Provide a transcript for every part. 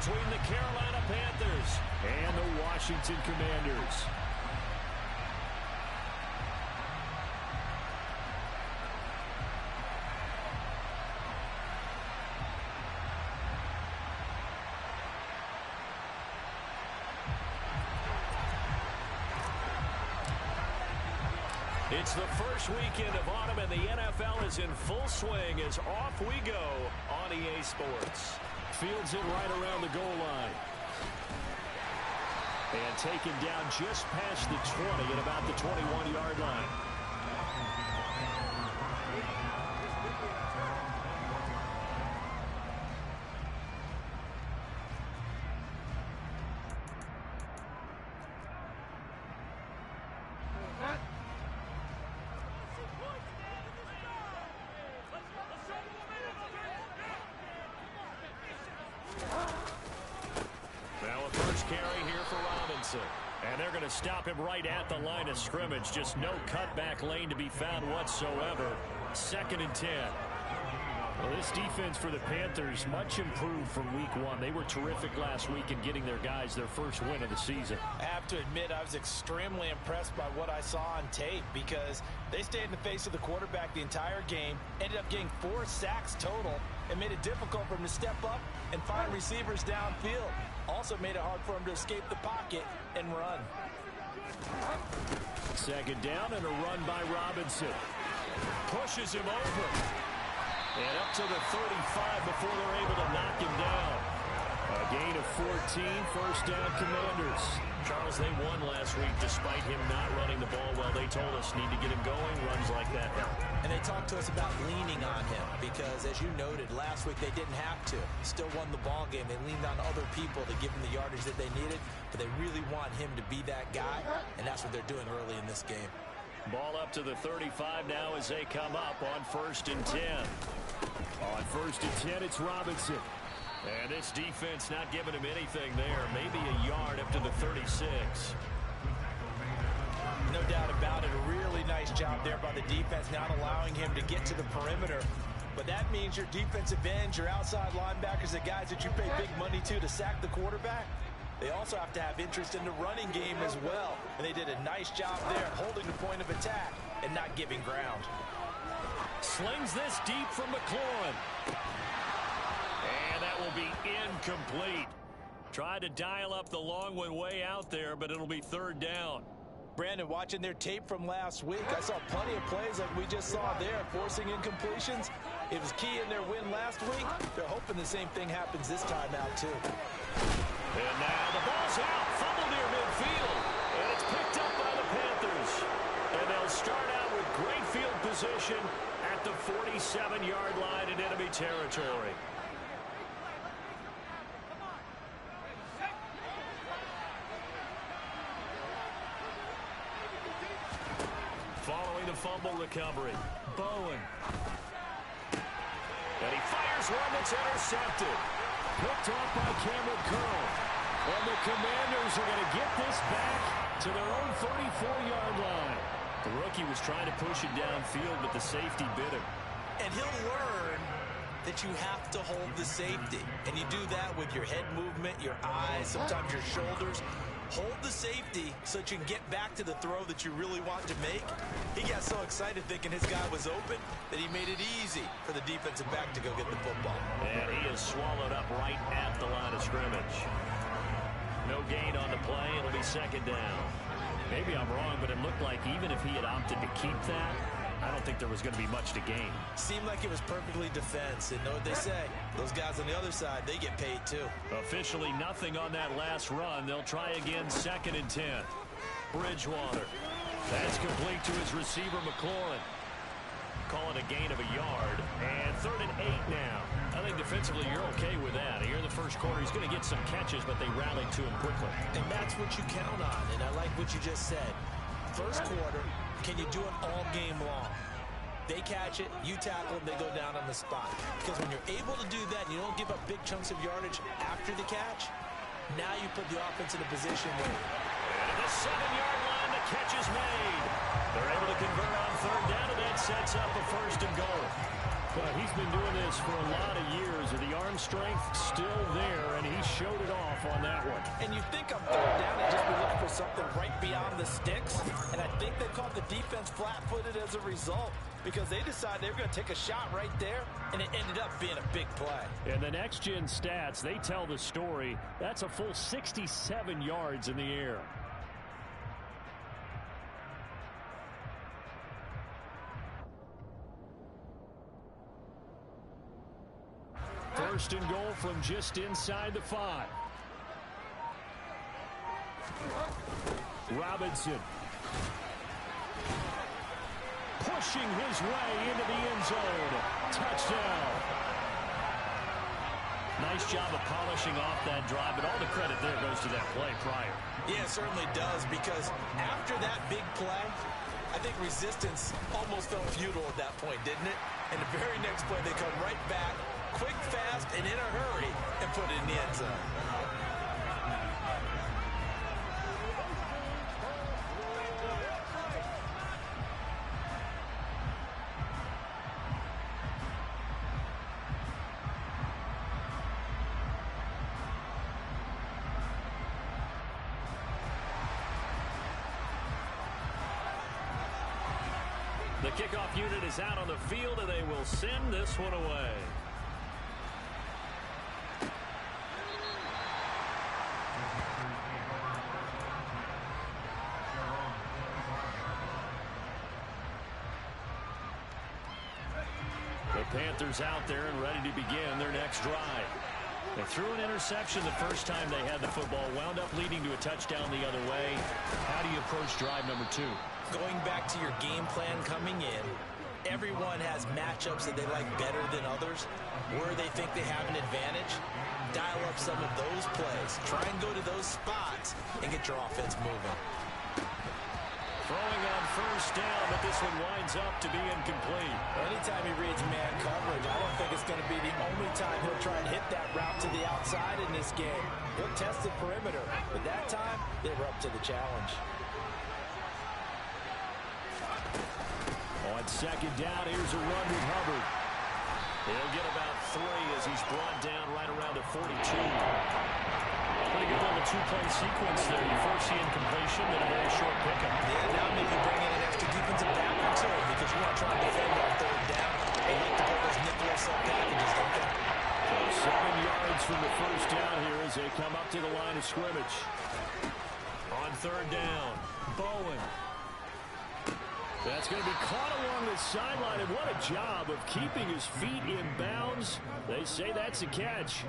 between the Carolina Panthers and the Washington Commanders. It's the first weekend of autumn, and the NFL is in full swing as off we go on EA Sports. Fields it right around the goal line. And taken down just past the 20 at about the 21-yard line. And they're going to stop him right at the line of scrimmage. Just no cutback lane to be found whatsoever. 2nd and 10. Well, this defense for the Panthers, much improved from week 1. They were terrific last week in getting their guys their first win of the season. I have to admit, I was extremely impressed by what I saw on tape because they stayed in the face of the quarterback the entire game, ended up getting 4 sacks total, and made it difficult for him to step up and find receivers downfield. Also made it hard for him to escape the pocket and run. 2nd down and a run by Robinson. Pushes him over. And up to the 35 before they're able to knock him down. A gain of 14, 1st down Commanders. Charles, they won last week despite him not running the ball well. They told us need to get him going, runs like that help. And they talked to us about leaning on him because, as you noted, last week they didn't have to. Still won the ball game. They leaned on other people to give them the yardage that they needed, but they really want him to be that guy, and that's what they're doing early in this game. Ball up to the 35 now as they come up on 1st and 10. On 1st and 10, it's Robinson. And this defense not giving him anything there. Maybe a yard up to the 36. No doubt about it. A really nice job there by the defense, not allowing him to get to the perimeter. But that means your defensive ends, your outside linebackers, the guys that you pay big money to sack the quarterback, they also have to have interest in the running game as well. And they did a nice job there holding the point of attack and not giving ground. Slings this deep from McLaurin. And that will be incomplete. Tried to dial up the long one way out there, but it'll be 3rd down. Brandon, watching their tape from last week, I saw plenty of plays like we just saw there, forcing incompletions. It was key in their win last week. They're hoping the same thing happens this time out, too. And now the ball's out, fumble near midfield, and it's picked up by the Panthers. And they'll start out with great field position at the 47-yard line in enemy territory. Following the fumble recovery, Bowen. And he fires one that's intercepted. Picked off by Cameron Curl. And the Commanders are going to get this back to their own 34-yard line. The rookie was trying to push it downfield, but the safety bit him. And he'll learn that you have to hold the safety. And you do that with your head movement, your eyes, sometimes your shoulders. Hold the safety so that you can get back to the throw that you really want to make. He got so excited thinking his guy was open that he made it easy for the defensive back to go get the football. And he is swallowed up right at the line of scrimmage. No gain on the play. It'll be 2nd down. Maybe I'm wrong, but it looked like even if he had opted to keep that, I don't think there was going to be much to gain. Seemed like it was perfectly defense. And know what they say? Those guys on the other side, they get paid too. Officially nothing on that last run. They'll try again 2nd and 10. Bridgewater. That's complete to his receiver, McLaurin. Calling a gain of a yard. And 3rd and 8 now. I think defensively you're okay with that. Here in the first quarter, he's going to get some catches, but they rallied to him quickly. And that's what you count on. And I like what you just said. First quarter, can you do it all game long? They catch it, you tackle them, they go down on the spot. Because when you're able to do that and you don't give up big chunks of yardage after the catch, now you put the offense in a position where... And the 7-yard line, the catch is made. They're able to convert on 3rd down, and that sets up a 1st and goal. But he's been doing this for a lot of years, and the arm strength still there, and he showed on that one. And you think on third down, they just be looking for something right beyond the sticks. And I think they caught the defense flat-footed as a result, because they decided they were going to take a shot right there, and it ended up being a big play. And the next-gen stats, they tell the story. That's a full 67 yards in the air. First and goal from just inside the 5. Robinson pushing his way into the end zone. Touchdown. Nice job of polishing off that drive, but all the credit there goes to that play prior. Yeah, it certainly does, because after that big play, I think resistance almost felt futile at that point, didn't it? And the very next play, they come right back, quick, fast, and in a hurry, and put it in the end zone. The kickoff unit is out on the field, and they will send this one away. The Panthers out there and ready to begin their next drive. They threw an interception the first time they had the football, wound up leading to a touchdown the other way. How do you approach drive number 2? Going back to your game plan coming in, everyone has matchups that they like better than others, where they think they have an advantage. Dial up some of those plays. Try and go to those spots and get your offense moving. Throwing on first down, but this one winds up to be incomplete. Anytime he reads man coverage, I don't think it's going to be the only time he'll try and hit that route to the outside in this game. He'll test the perimeter, but that time, they were up to the challenge. On second down, here's a run with Hubbard. He'll get about 3 as he's brought down right around the 42. Pretty good little 2-play sequence there. You first see incompletion, then a very short pickup. Yeah, now maybe bring in an extra defensive back or two, because you want to try and defend on third down. They like to put those nickel sub packages, don't they? So 7 yards from the first down here as they come up to the line of scrimmage. On third down, Bowen. That's going to be caught along the sideline, and what a job of keeping his feet in bounds. They say that's a catch.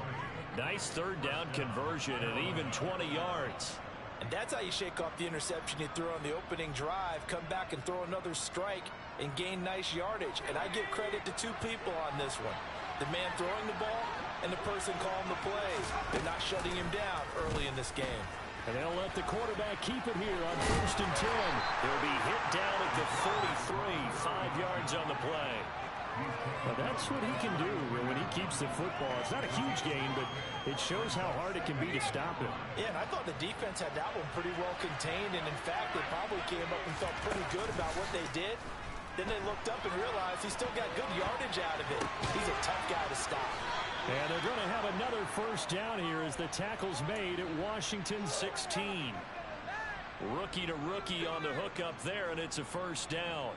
Nice third down conversion and even 20 yards. And that's how you shake off the interception you threw on the opening drive, come back and throw another strike and gain nice yardage. And I give credit to 2 people on this one. The man throwing the ball and the person calling the plays. They're not shutting him down early in this game. And they'll let the quarterback keep it here on first and 10. He'll be hit down at the 33, 5 yards on the play. Now that's what he can do when he keeps the football. It's not a huge gain, but it shows how hard it can be to stop him. Yeah, and I thought the defense had that one pretty well contained, and in fact, they probably came up and felt pretty good about what they did. Then they looked up and realized he still got good yardage out of it. He's a tough guy to stop. And they're going to have another first down here as the tackle's made at Washington 16. Rookie to rookie on the hook up there, and it's a first down.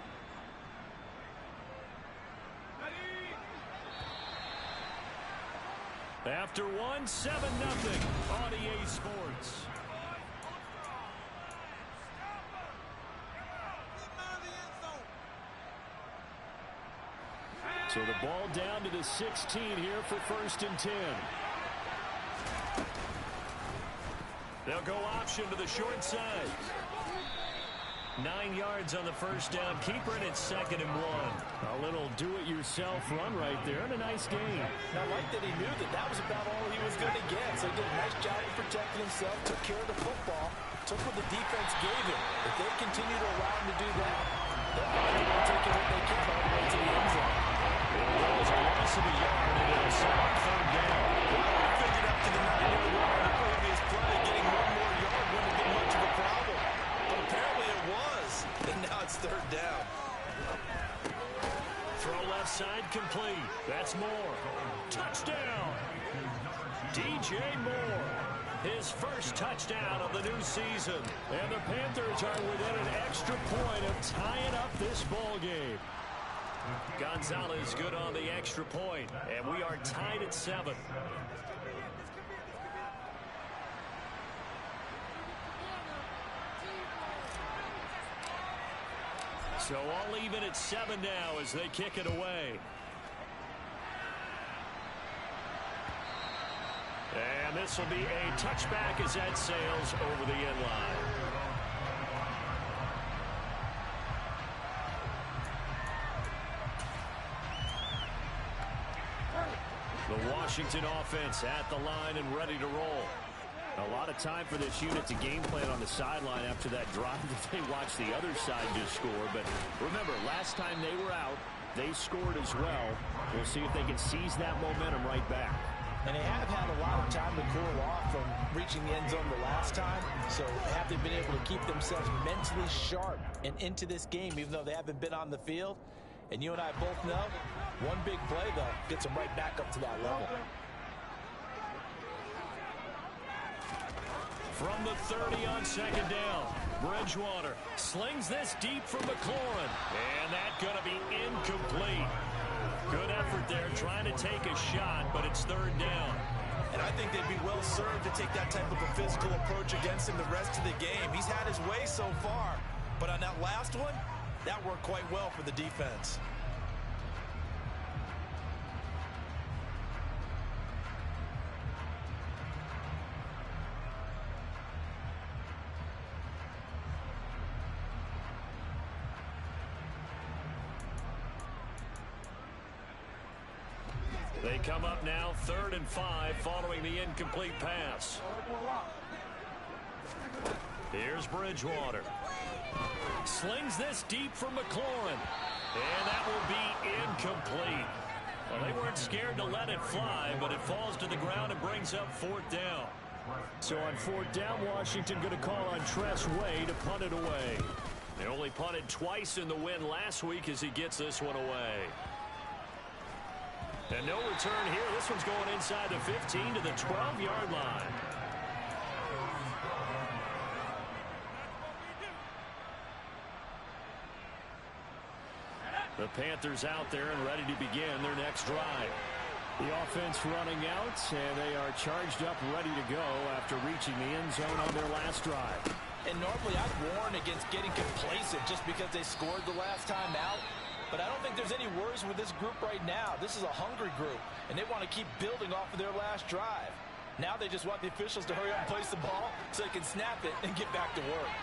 After 1, 7-0 on EA Sports. So the ball down to the 16 here for first and 10. They'll go option to the short side. 9 yards on the first down. Keeper, and it's 2nd and 1. A little do-it-yourself run right there, and a nice game. I like that he knew that that was about all he was going to get. So he did a nice job of protecting himself, took care of the football, took what the defense gave him. If they continue to allow him to do that, they'll probably take what they can all the way to the end zone. That was a loss of a yard, and it'll set up third down. Well, figured up to the 9-yard line on the previous play, getting 1 more yard wouldn't have been much of a problem. But apparently it was, and now it's third down. Throw left side complete. That's Moore. Touchdown! DJ Moore. His first touchdown of the new season. And the Panthers are within an extra point of tying up this ball game. Gonzalez good on the extra point, and we are tied at 7. So all even at 7 now as they kick it away. And this will be a touchback as that sails over the end line. The Washington offense at the line and ready to roll. A lot of time for this unit to game plan on the sideline after that drive that they watched the other side just score. But remember, last time they were out, they scored as well. We'll see if they can seize that momentum right back. And they have had a lot of time to cool off from reaching the end zone the last time. So have they been able to keep themselves mentally sharp and into this game, even though they haven't been on the field? And you and I both know, one big play, though, gets them right back up to that level. From the 30 on second down, Bridgewater slings this deep from McLaurin. And that's going to be incomplete. Good effort there trying to take a shot, but it's third down. And I think they'd be well served to take that type of a physical approach against him the rest of the game. He's had his way so far, but on that last one, that worked quite well for the defense. They come up now 3rd and 5 following the incomplete pass. Here's Bridgewater. Slings this deep from McLaurin. And that will be incomplete. Well, they weren't scared to let it fly, but it falls to the ground and brings up 4th down. So on 4th down, Washington going to call on Tress Way to punt it away. They only punted twice in the win last week as he gets this one away. And no return here. This one's going inside the 15 to the 12-yard line. The Panthers out there and ready to begin their next drive. The offense running out, and they are charged up, ready to go after reaching the end zone on their last drive. And normally I'd warn against getting complacent just because they scored the last time out. But I don't think there's any worries with this group right now. This is a hungry group, and they want to keep building off of their last drive. Now they just want the officials to hurry up and place the ball so they can snap it and get back to work.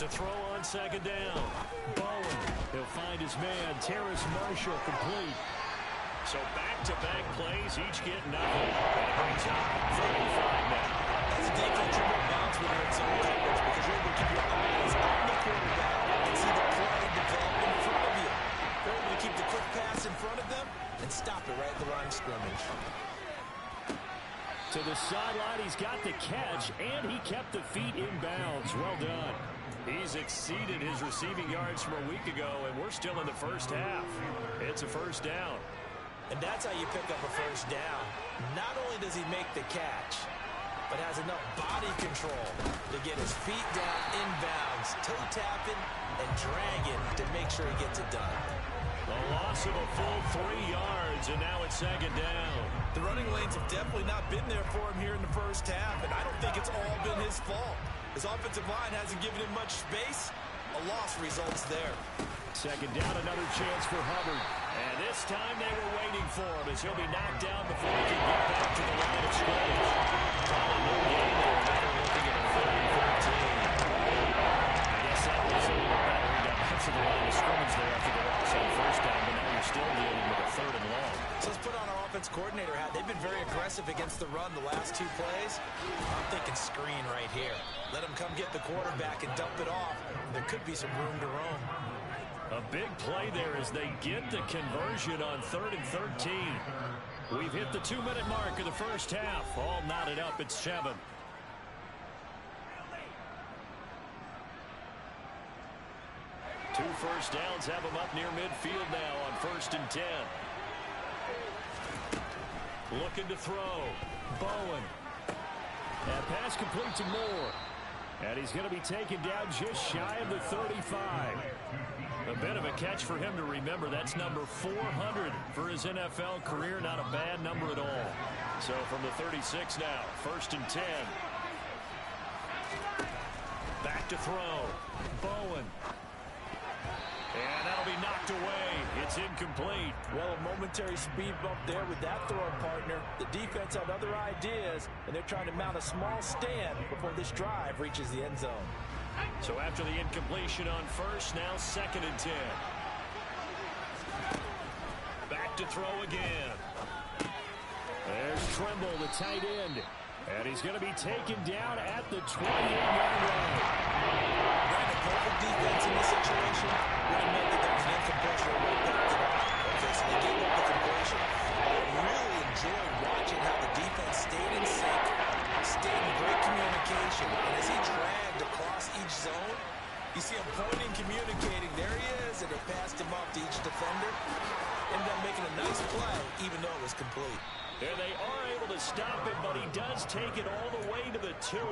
To throw on second down. Bowen, he'll find his man, Terrace Marshall, complete. So back-to-back plays, each get nothing. And it brings up 35 now. That's a defense you will bounce when you're in zone coverage because you're able to keep your eyes on the quarterback and see the play develop in front of you. They're able to keep the quick pass in front of them and stop it right at the line of scrimmage. To the sideline, he's got the catch, and he kept the feet in bounds. Well done. He's exceeded his receiving yards from a week ago, and we're still in the first half. It's a first down. And that's how you pick up a first down. Not only does he make the catch, but has enough body control to get his feet down inbounds, toe tapping and dragging to make sure he gets it done. A loss of a full 3 yards, and now it's second down. The running lanes have definitely not been there for him here in the first half, and I don't think it's all been his fault. His offensive line hasn't given him much space. A loss results there. Second down, another chance for Hubbard. And this time they were waiting for him as he'll be knocked down before he can get back to the line of scrimmage. Probably no gain there. Now they're looking at a 3rd and 13. I guess that was a little better. He got back to the line of scrimmage there after the loss on first down, but now you're still dealing with a 3rd and long. So let's put on our offense coordinator hat. They've been very aggressive against the run the last 2 plays. I'm thinking screen right here. Let him come get the quarterback and dump it off. There could be some room to roam. A big play there as they get the conversion on 3rd and 13. We've hit the 2-minute mark of the first half. All knotted up at 7. Two first downs have them up near midfield now on 1st and 10. Looking to throw. Bowen. That pass complete to Moore. And he's going to be taken down just shy of the 35. A bit of a catch for him to remember. That's number 400 for his NFL career. Not a bad number at all. So from the 36 now, 1st and 10. Back to throw. Bowen. And that'll be knocked away. It's incomplete. Well, a momentary speed bump there with that throw partner. The defense had other ideas, and they're trying to mount a small stand before this drive reaches the end zone. So after the incompletion on 1st, now 2nd and 10. Back to throw again. There's Trimble, the tight end. And he's going to be taken down at the 28-yard line. Ran a perfect defense in this situation. Would have meant that there was an incompletion right there at the line. Okay, so they gave up the completion. I really enjoyed watching how the defense stayed in sync, stayed in great communication. And as he dragged across each zone, you see him pointing, communicating. There he is, and they passed him off to each defender. Ended up making a nice play, even though it was complete. And they are able to stop it, but he does take it all the way to the 2.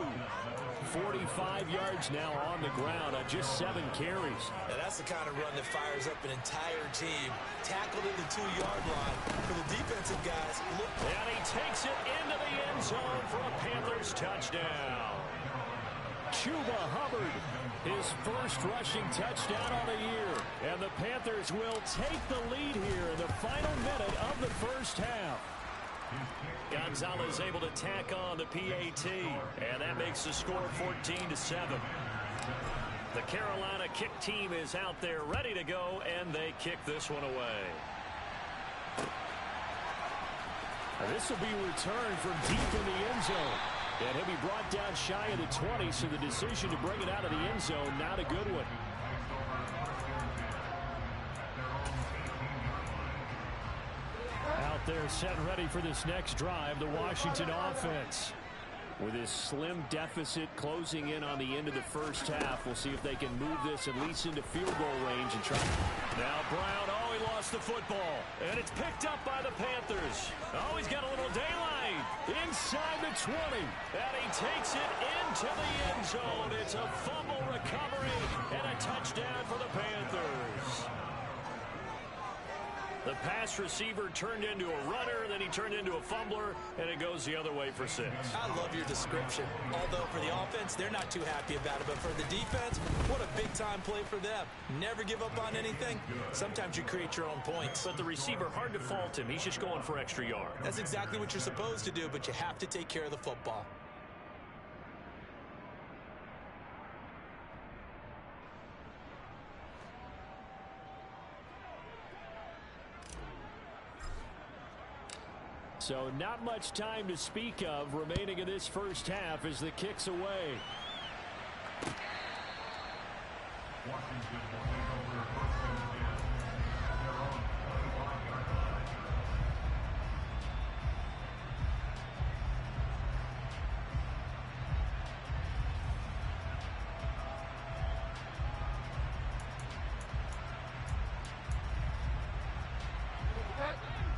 45 yards now on the ground on just 7 carries. Now that's the kind of run that fires up an entire team. Tackled at the 2-yard line. For the defensive guys, look. And he takes it into the end zone for a Panthers touchdown. Chuba Hubbard, his first rushing touchdown on the year. And the Panthers will take the lead here in the final minute of the first half. Gonzalez able to tack on the PAT, and that makes the score 14-7. The Carolina kick team is out there ready to go, and they kick this one away. Now this will be returned from deep in the end zone, and he'll be brought down shy of the 20, so the decision to bring it out of the end zone, not a good one. They're set and ready for this next drive, the Washington offense. With his slim deficit closing in on the end of the first half, we'll see if they can move this at least into field goal range and try. Now Brown, he lost the football, and it's picked up by the Panthers. He's got a little daylight inside the 20, and he takes it into the end zone. It's a fumble recovery and a touchdown for the Panthers. The pass receiver turned into a runner, then he turned into a fumbler, and it goes the other way for 6. I love your description. Although for the offense, they're not too happy about it. But for the defense, what a big-time play for them. Never give up on anything. Sometimes you create your own points. But the receiver, hard to fault him. He's just going for extra yard. That's exactly what you're supposed to do, but you have to take care of the football. So not much time to speak of remaining in this first half as the kick's away.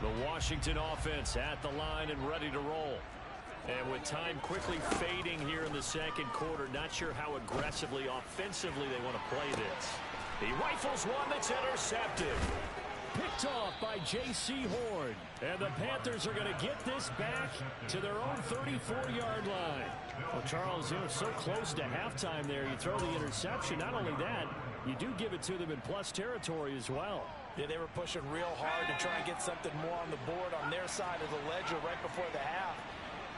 The Washington offense at the line and ready to roll. And with time quickly fading here in the second quarter, not sure how aggressively, offensively they want to play this. He rifles one that's intercepted. Picked off by J.C. Horn. And the Panthers are going to get this back to their own 34-yard line. Well, Charles, so close to halftime there. You throw the interception. Not only that, you do give it to them in plus territory as well. Yeah, they were pushing real hard to try and get something more on the board on their side of the ledger right before the half.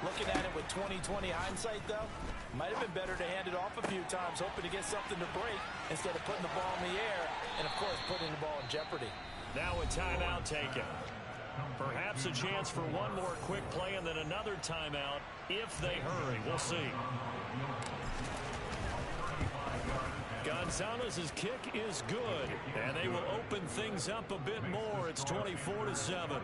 Looking at it with 20/20 hindsight, though, might have been better to hand it off a few times, hoping to get something to break instead of putting the ball in the air and, of course, putting the ball in jeopardy. Now a timeout taken. Perhaps a chance for one more quick play and then another timeout if they hurry. We'll see. Gonzalez's kick is good, and they will open things up a bit more. It's 24-7.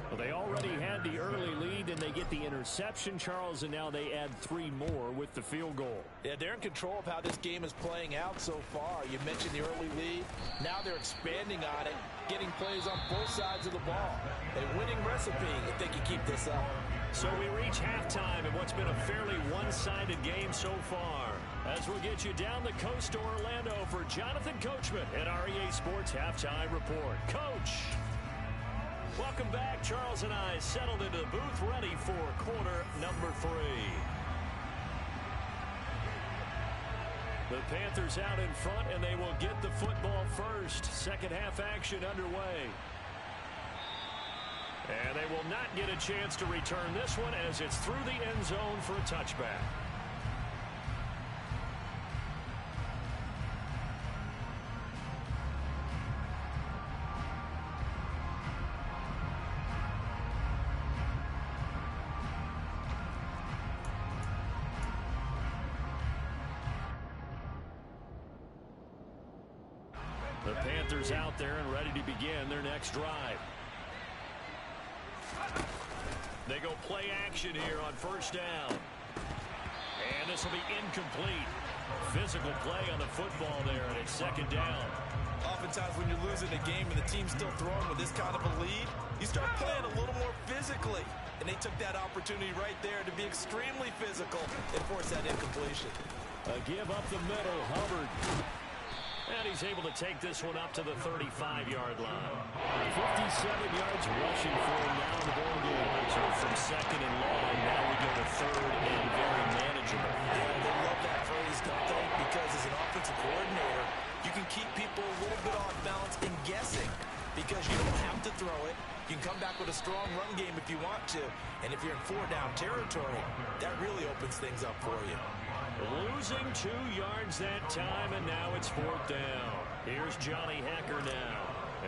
Well, they already had the early lead, and they get the interception, Charles, and now they add 3 more with the field goal. Yeah, they're in control of how this game is playing out so far. You mentioned the early lead. Now they're expanding on it, getting plays on both sides of the ball. A winning recipe if they can keep this up. So we reach halftime in what's been a fairly one-sided game so far. As we'll get you down the coast to Orlando for Jonathan Coachman at our EA Sports Halftime Report. Coach! Welcome back. Charles and I settled into the booth ready for quarter number 3. The Panthers out in front, and they will get the football first. Second half action underway. And they will not get a chance to return this one as it's through the end zone for a touchback. The Panthers out there and ready to begin their next drive. They go play action here on first down. And this will be incomplete. Physical play on the football there, and it's second down. Oftentimes when you're losing a game and the team's still throwing with this kind of a lead, you start playing a little more physically. And they took that opportunity right there to be extremely physical and force that incompletion. A give up the middle, Hubbard. And he's able to take this one up to the 35-yard line. 57 yards rushing for him now in the ball game. So from second and long, now we go to third and very manageable. Yeah, they love that phrase, don't they? Because as an offensive coordinator, you can keep people a little bit off balance and guessing because you don't have to throw it. You can come back with a strong run game if you want to. And if you're in 4-down territory, that really opens things up for you. Losing 2 yards that time, and now it's 4th down. Here's Johnny Hecker now.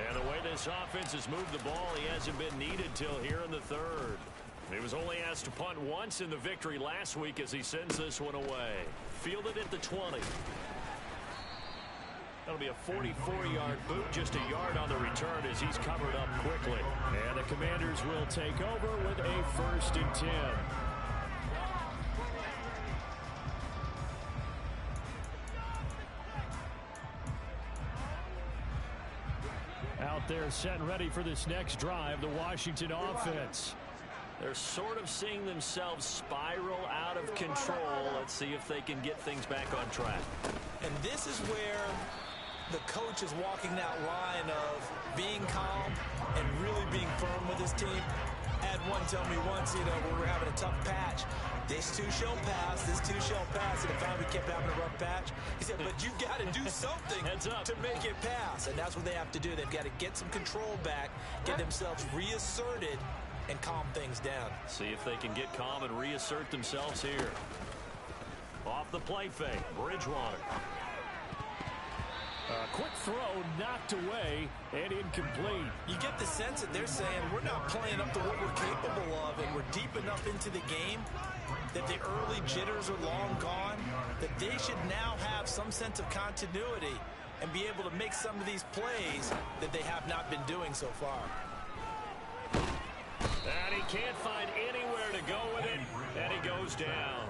And the way this offense has moved the ball, he hasn't been needed till here in the third. He was only asked to punt once in the victory last week as he sends this one away. Fielded at the 20. That'll be a 44-yard boot, just a yard on the return as he's covered up quickly. And the Commanders will take over with a 1st and 10. Out there set and ready for this next drive, the Washington offense. They're sort of seeing themselves spiral out of control. Let's see if they can get things back on track. And this is where the coach is walking that line of being calm and really being firm with his team. I had one tell me once, when we were having a tough patch, this too shall pass, this too shall pass, and finally we kept having a rough patch. He said, but you got to do something to make it pass, and that's what they have to do. They've got to get some control back, get themselves reasserted, and calm things down. See if they can get calm and reassert themselves here. Off the play fake, Bridgewater. Quick throw knocked away and incomplete. You get the sense that they're saying we're not playing up to what we're capable of, and we're deep enough into the game that the early jitters are long gone, that they should now have some sense of continuity and be able to make some of these plays that they have not been doing so far. And he can't find anywhere to go with it, and he goes down.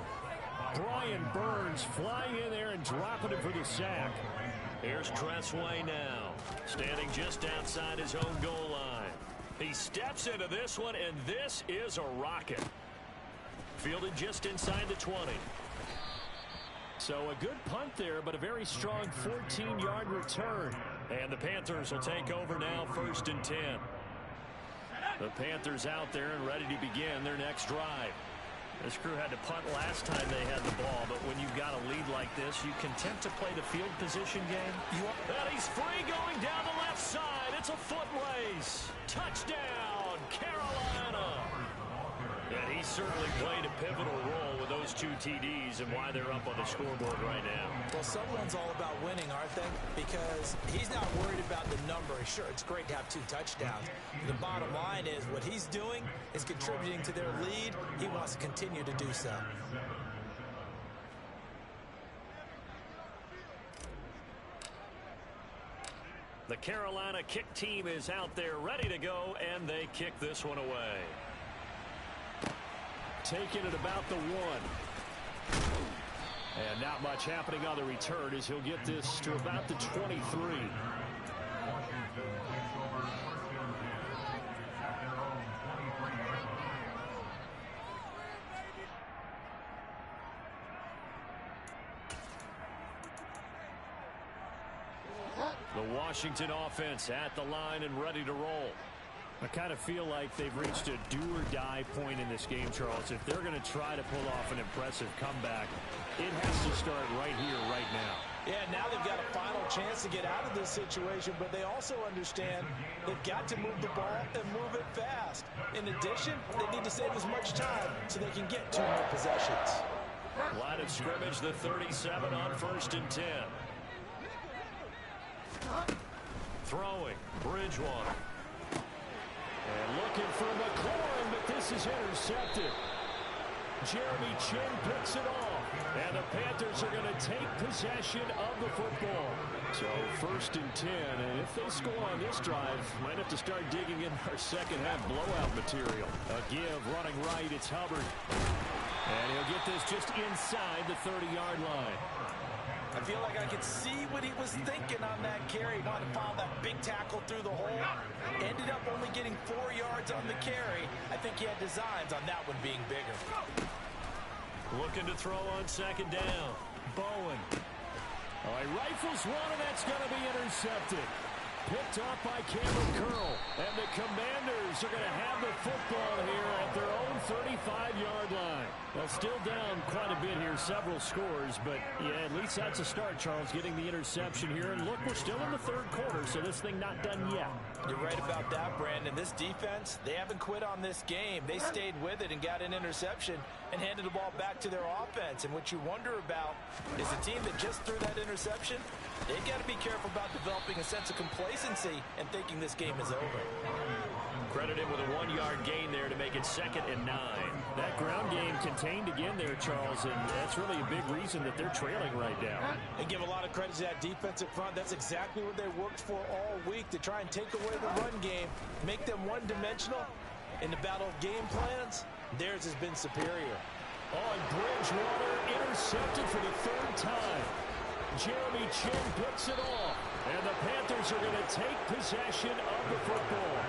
Brian Burns flying in there and dropping it for the sack. Here's Tressway now, standing just outside his own goal line. He steps into this one, and this is a rocket. Fielded just inside the 20. So a good punt there, but a very strong 14-yard return. And the Panthers will take over now, 1st and 10. The Panthers out there and ready to begin their next drive. This crew had to punt last time they had the ball, but when you've got a lead like this, you content to play the field position game? And he's free going down the left side. It's a foot race. Touchdown, Carolina. And he certainly played a pivotal role with those 2 TDs and why they're up on the scoreboard right now. Well, someone's all about winning, aren't they? Because he's not worried about the number. Sure, it's great to have 2 touchdowns. The bottom line is what he's doing is contributing to their lead. He wants to continue to do so. The Carolina kick team is out there ready to go, and they kick this one away. Taking it about the 1. And not much happening on the return as he'll get this to about the 23. The Washington offense at the line and ready to roll. I kind of feel like they've reached a do-or-die point in this game, Charles. If they're going to try to pull off an impressive comeback, it has to start right here, right now. Yeah, now they've got a final chance to get out of this situation, but they also understand they've got to move the ball and move it fast. In addition, they need to save as much time so they can get 2 more possessions. Line of scrimmage, the 37 on 1st and 10. Throwing, Bridgewater. And looking for McLaurin, but this is intercepted. Jeremy Chin picks it off. And the Panthers are going to take possession of the football. So 1st and 10. And if they score on this drive, might have to start digging in our second half blowout material. A give running right. It's Hubbard. And he'll get this just inside the 30-yard line. I feel like I could see what he was thinking on that carry. Wanted to follow that big tackle through the hole. Ended up only getting 4 yards on the carry. I think he had designs on that one being bigger. Looking to throw on 2nd down. Bowen. Oh, he rifles one, and that's going to be intercepted. Picked off by Cameron Curl. And the Commanders are going to have the football here at their own 35-yard line. Well, still down quite a bit here, several scores. But, yeah, at least that's a start, Charles, getting the interception here. And, look, we're still in the 3rd quarter, so this thing not done yet. You're right about that, Brandon. This defense, they haven't quit on this game. They stayed with it and got an interception and handed the ball back to their offense. And what you wonder about is the team that just threw that interception, they've got to be careful about developing a sense of complacency and thinking this game is over. Credit him with a 1-yard gain there to make it 2nd and 9. That ground game contained again there, Charles, and that's really a big reason that they're trailing right now. And give a lot of credit to that defensive front. That's exactly what they worked for all week, to try and take away the run game, make them one-dimensional. In the battle of game plans, theirs has been superior. Oh, and Bridgewater intercepted for the 3rd time. Jeremy Chin picks it off, and the Panthers are going to take possession of the football.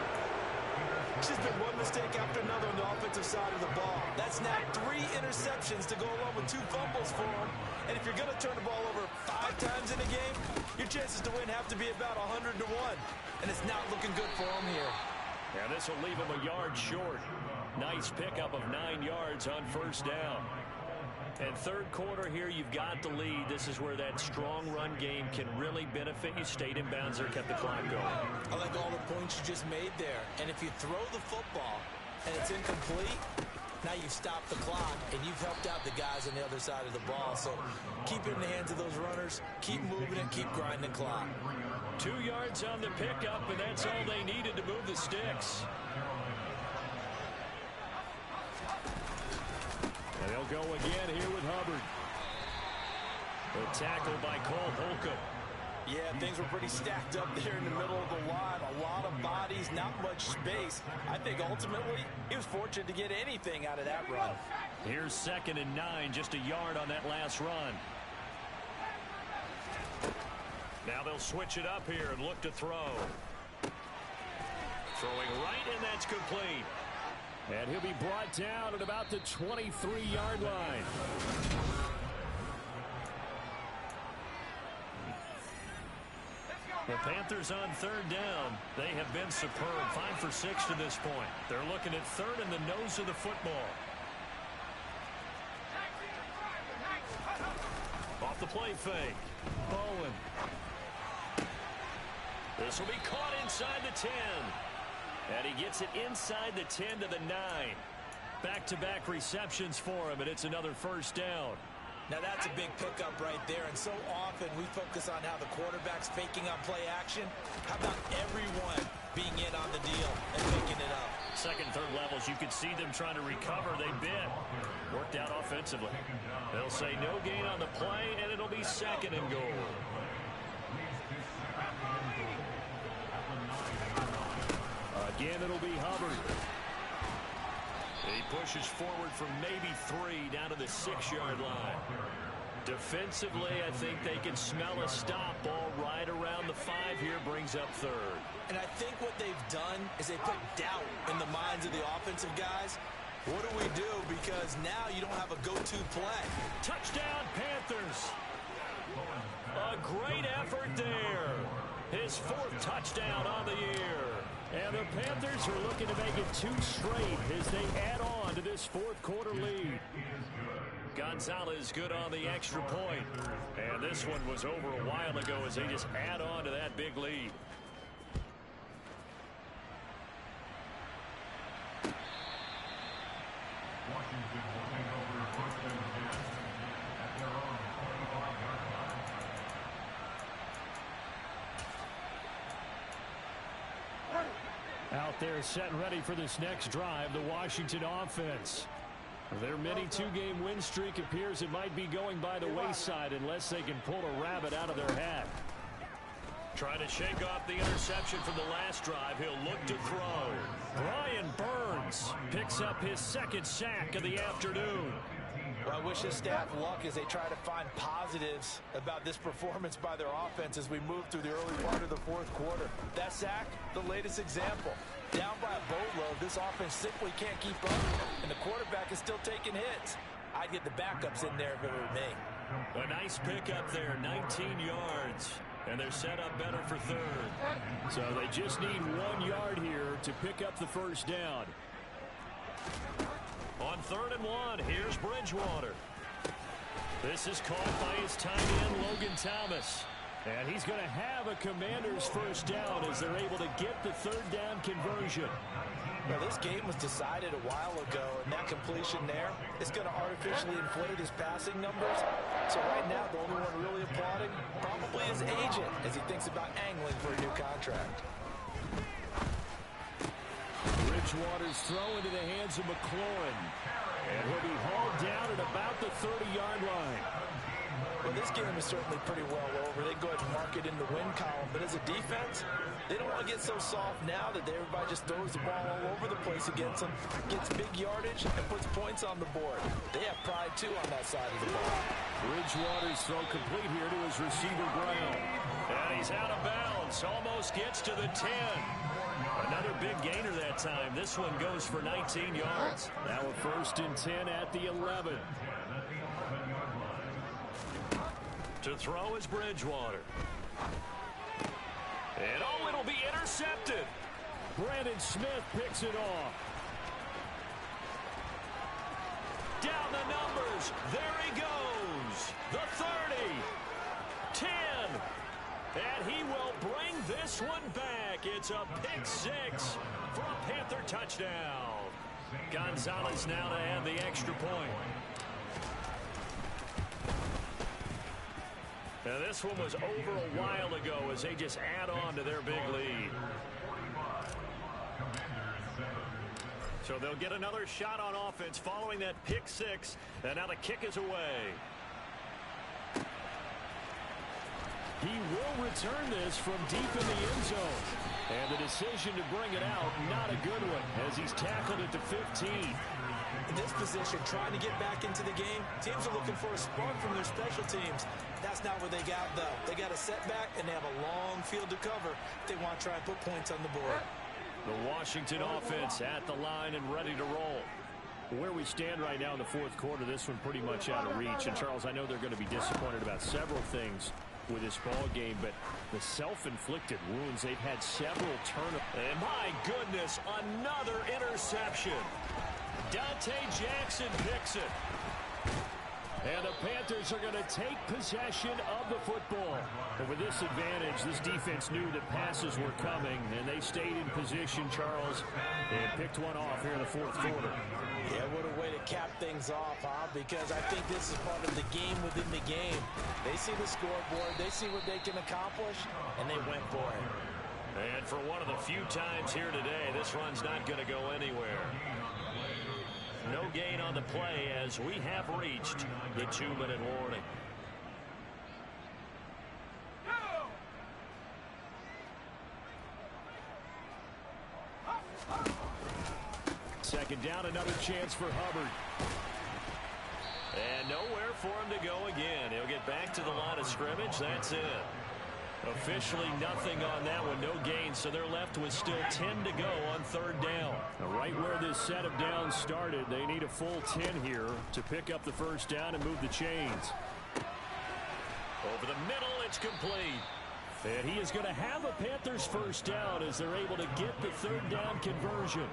It's just been one mistake after another on the offensive side of the ball. That's now 3 interceptions to go along with 2 fumbles for him. And if you're going to turn the ball over 5 times in a game, your chances to win have to be about 100 to 1. And it's not looking good for him here. And this will leave him a yard short. Nice pickup of 9 yards on 1st down. And 3rd quarter here, you've got the lead. This is where that strong run game can really benefit you. Stayed in bounds there, kept the clock going. I like all the points you just made there. And if you throw the football and it's incomplete, now you've stopped the clock and you've helped out the guys on the other side of the ball. So keep it in the hands of those runners. Keep moving it. Keep grinding the clock. 2 yards on the pickup, and that's all they needed to move the sticks. And they'll go again here with Hubbard. The tackle by Cole Holcomb. Yeah, things were pretty stacked up there in the middle of the line. A lot of bodies, not much space. I think ultimately he was fortunate to get anything out of that run. Here's 2nd and 9, just a yard on that last run. Now they'll switch it up here and look to throw. Throwing right, and that's complete. And he'll be brought down at about the 23-yard line. The Panthers on 3rd down. They have been superb. 5 for 6 to this point. They're looking at 3rd in the nose of the football. Off the play fake. Bowen. This will be caught inside the 10. And he gets it inside the 10 to the 9. Back-to-back receptions for him, and it's another 1st down. Now that's a big pickup right there, and so often we focus on how the quarterback's faking on play action. How about everyone being in on the deal and picking it up? 2nd, 3rd levels, you could see them trying to recover. They bit. Worked out offensively. They'll say no gain on the play, and it'll be 2nd and goal. Again, it'll be Hubbard. He pushes forward from maybe 3 down to the 6-yard line. Defensively, I think they can smell a stop. Ball right around the 5 here, brings up 3rd. And I think what they've done is they put doubt in the minds of the offensive guys. What do we do? Because now you don't have a go-to play. Touchdown, Panthers. A great effort there. His 4th touchdown on the year. And the Panthers are looking to make it 2 straight as they add on to this 4th quarter lead. Gonzalez good on the extra point. And this one was over a while ago as they just add on to that big lead. Washington will take over 1st and 10 at their own 45-yard line. Out there set and ready for this next drive, the Washington offense. Their mini 2-game win streak appears it might be going by the wayside unless they can pull a rabbit out of their hat. Trying to shake off the interception from the last drive. He'll look to throw. Brian Burns picks up his 2nd sack of the afternoon. Well, I wish his staff luck as they try to find positives about this performance by their offense as we move through the early part of the 4th quarter. That sack, the latest example. Down by a boatload, this offense simply can't keep up, and the quarterback is still taking hits. I'd get the backups in there if it were me. A nice pickup there, 19 yards. And they're set up better for 3rd. So they just need 1 yard here to pick up the 1st down. On 3rd and 1, here's Bridgewater. This is caught by his tight end, Logan Thomas. And he's going to have a Commanders 1st down as they're able to get the 3rd down conversion. Well, this game was decided a while ago, and that completion there is going to artificially inflate his passing numbers. So right now, the only one really applauding probably his agent as he thinks about angling for a new contract. Bridgewater's throw into the hands of McLaurin. And he'll be hauled down at about the 30-yard line. Well, this game is certainly pretty well over. They go ahead and mark it in the win column. But as a defense, they don't want to get so soft now that everybody just throws the ball all over the place against them, gets big yardage, and puts points on the board. They have pride, too, on that side of the ball. Bridgewater's throw complete here to his receiver, Brown. And he's out of bounds. Almost gets to the 10. Another big gainer that time. This one goes for 19 yards. Now a 1st and 10 at the 11. To throw is Bridgewater. And oh, it'll be intercepted. Brandon Smith picks it off. Down the numbers. There he goes. The 30. 10. And he will bring this one back. It's a pick 6 for a Panther touchdown. Gonzalez now to add the extra point. Now this one was over a while ago as they just add on to their big lead. So they'll get another shot on offense following that pick 6. And now the kick is away. He will return this from deep in the end zone. And the decision to bring it out, not a good one, as he's tackled at the 15. In this position, trying to get back into the game, teams are looking for a spark from their special teams. That's not what they got, though. They got a setback, and they have a long field to cover if they want to try and put points on the board. The Washington offense at the line and ready to roll. Where we stand right now in the 4th quarter, this one pretty much out of reach. And, Charles, I know they're going to be disappointed about several things with this ball game, but the self-inflicted wounds, they've had several turnovers. And my goodness, another interception. Dante Jackson picks it. And the Panthers are going to take possession of the football. And with this advantage, this defense knew that passes were coming, and they stayed in position, Charles, and picked one off here in the 4th quarter. Yeah, what a way to cap things off, huh? Because I think this is part of the game within the game. They see the scoreboard, they see what they can accomplish, and they went for it. And for one of the few times here today, this run's not going to go anywhere. No gain on the play as we have reached the 2-minute warning. Second down, another chance for Hubbard. And nowhere for him to go again. He'll get back to the line of scrimmage. That's it. Officially nothing on that one, no gain, so they're left with still 10 to go on third down. Now, right where this set of downs started, they need a full 10 here to pick up the first down and move the chains. Over the middle, it's complete. And he is going to have a Panthers first down as they're able to get the third down conversion.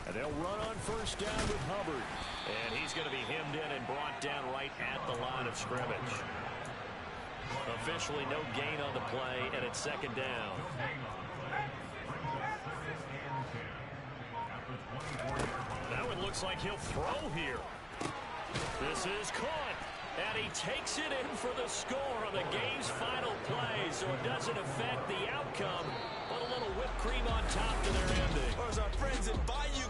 And they'll run on first down with Hubbard. And he's going to be hemmed in and brought down right at the line of scrimmage. Officially no gain on the play, and it's second down. Now it looks like he'll throw here. This is caught, and he takes it in for the score on the game's final play, so it doesn't affect the outcome, but a little whipped cream on top to their ending. Or as our friends in Bayou